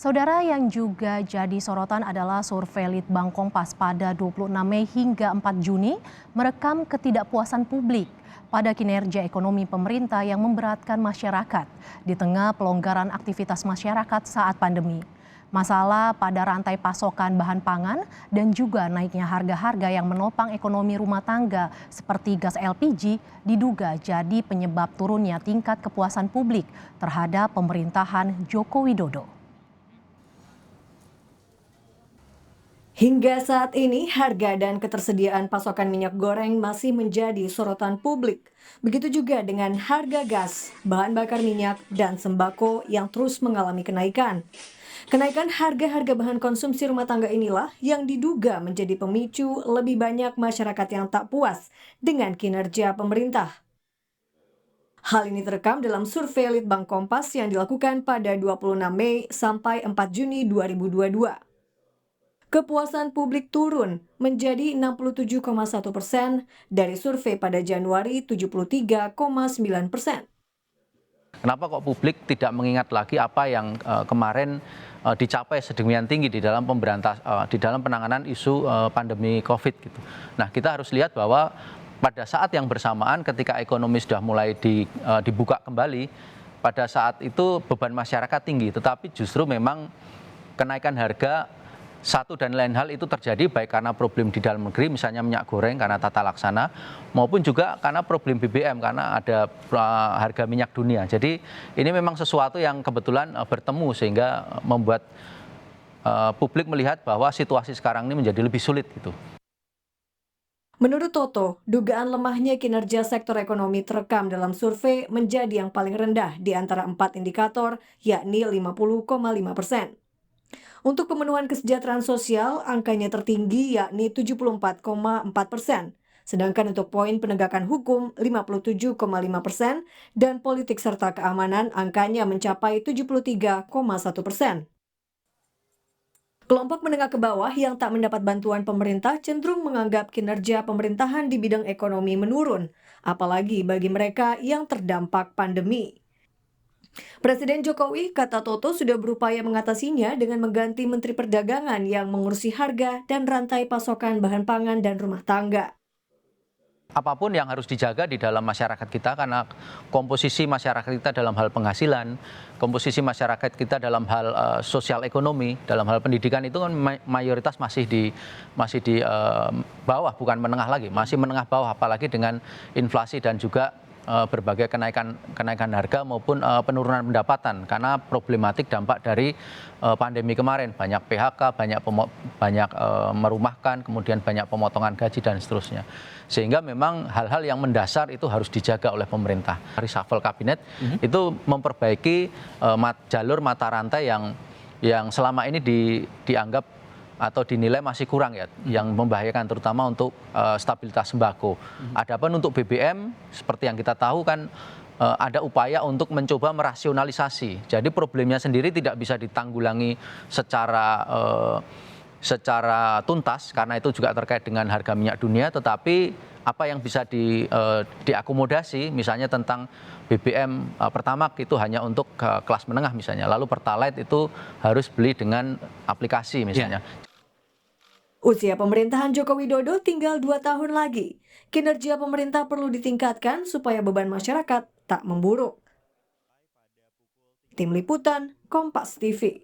Saudara, yang juga jadi sorotan adalah survei Litbang Kompas pada 26 Mei hingga 4 Juni merekam ketidakpuasan publik pada kinerja ekonomi pemerintah yang memberatkan masyarakat di tengah pelonggaran aktivitas masyarakat saat pandemi. Masalah pada rantai pasokan bahan pangan dan juga naiknya harga-harga yang menopang ekonomi rumah tangga seperti gas LPG diduga jadi penyebab turunnya tingkat kepuasan publik terhadap pemerintahan Joko Widodo. Hingga saat ini, harga dan ketersediaan pasokan minyak goreng masih menjadi sorotan publik. Begitu juga dengan harga gas, bahan bakar minyak, dan sembako yang terus mengalami kenaikan. Kenaikan harga-harga bahan konsumsi rumah tangga inilah yang diduga menjadi pemicu lebih banyak masyarakat yang tak puas dengan kinerja pemerintah. Hal ini terekam dalam survei Litbang Kompas yang dilakukan pada 26 Mei sampai 4 Juni 2022. Kepuasan publik turun menjadi 67,1% dari survei pada Januari 73,9%. Kenapa kok publik tidak mengingat lagi apa yang kemarin dicapai sedemikian tinggi di dalam di dalam penanganan isu pandemi COVID gitu. Nah, kita harus lihat bahwa pada saat yang bersamaan ketika ekonomi sudah mulai dibuka kembali, pada saat itu beban masyarakat tinggi, tetapi justru memang kenaikan harga satu dan lain hal itu terjadi baik karena problem di dalam negeri, misalnya minyak goreng karena tata laksana, maupun juga karena problem BBM karena ada harga minyak dunia. Jadi ini memang sesuatu yang kebetulan bertemu sehingga membuat publik melihat bahwa situasi sekarang ini menjadi lebih sulit gitu. Menurut Toto, dugaan lemahnya kinerja sektor ekonomi terekam dalam survei menjadi yang paling rendah di antara 4 indikator, yakni 50,5%. Untuk pemenuhan kesejahteraan sosial, angkanya tertinggi yakni 74,4%. Sedangkan untuk poin penegakan hukum 57,5% dan politik serta keamanan angkanya mencapai 73,1%. Kelompok menengah ke bawah yang tak mendapat bantuan pemerintah cenderung menganggap kinerja pemerintahan di bidang ekonomi menurun, apalagi bagi mereka yang terdampak pandemi. Presiden Jokowi, kata Toto, sudah berupaya mengatasinya dengan mengganti Menteri Perdagangan yang mengurusi harga dan rantai pasokan bahan pangan dan rumah tangga. Apapun yang harus dijaga di dalam masyarakat kita karena komposisi masyarakat kita dalam hal penghasilan, komposisi masyarakat kita dalam hal sosial ekonomi, dalam hal pendidikan itu kan mayoritas masih di bawah, bukan menengah lagi, masih menengah bawah, apalagi dengan inflasi dan juga berbagai kenaikan harga maupun penurunan pendapatan karena problematik dampak dari pandemi kemarin, banyak PHK, banyak merumahkan, kemudian banyak pemotongan gaji dan seterusnya. Sehingga memang hal-hal yang mendasar itu harus dijaga oleh pemerintah. Reshuffle kabinet itu memperbaiki jalur mata rantai yang selama ini dianggap atau dinilai masih kurang ya, yang membahayakan terutama untuk stabilitas sembako. Adapun untuk BBM, seperti yang kita tahu kan ada upaya untuk mencoba merasionalisasi. Jadi problemnya sendiri tidak bisa ditanggulangi secara tuntas karena itu juga terkait dengan harga minyak dunia, tetapi apa yang bisa diakomodasi, misalnya tentang BBM Pertamax itu hanya untuk kelas menengah misalnya, lalu Pertalite itu harus beli dengan aplikasi misalnya. Usia pemerintahan Joko Widodo tinggal 2 tahun lagi. Kinerja pemerintah perlu ditingkatkan supaya beban masyarakat tak memburuk. Tim Liputan, Kompas TV.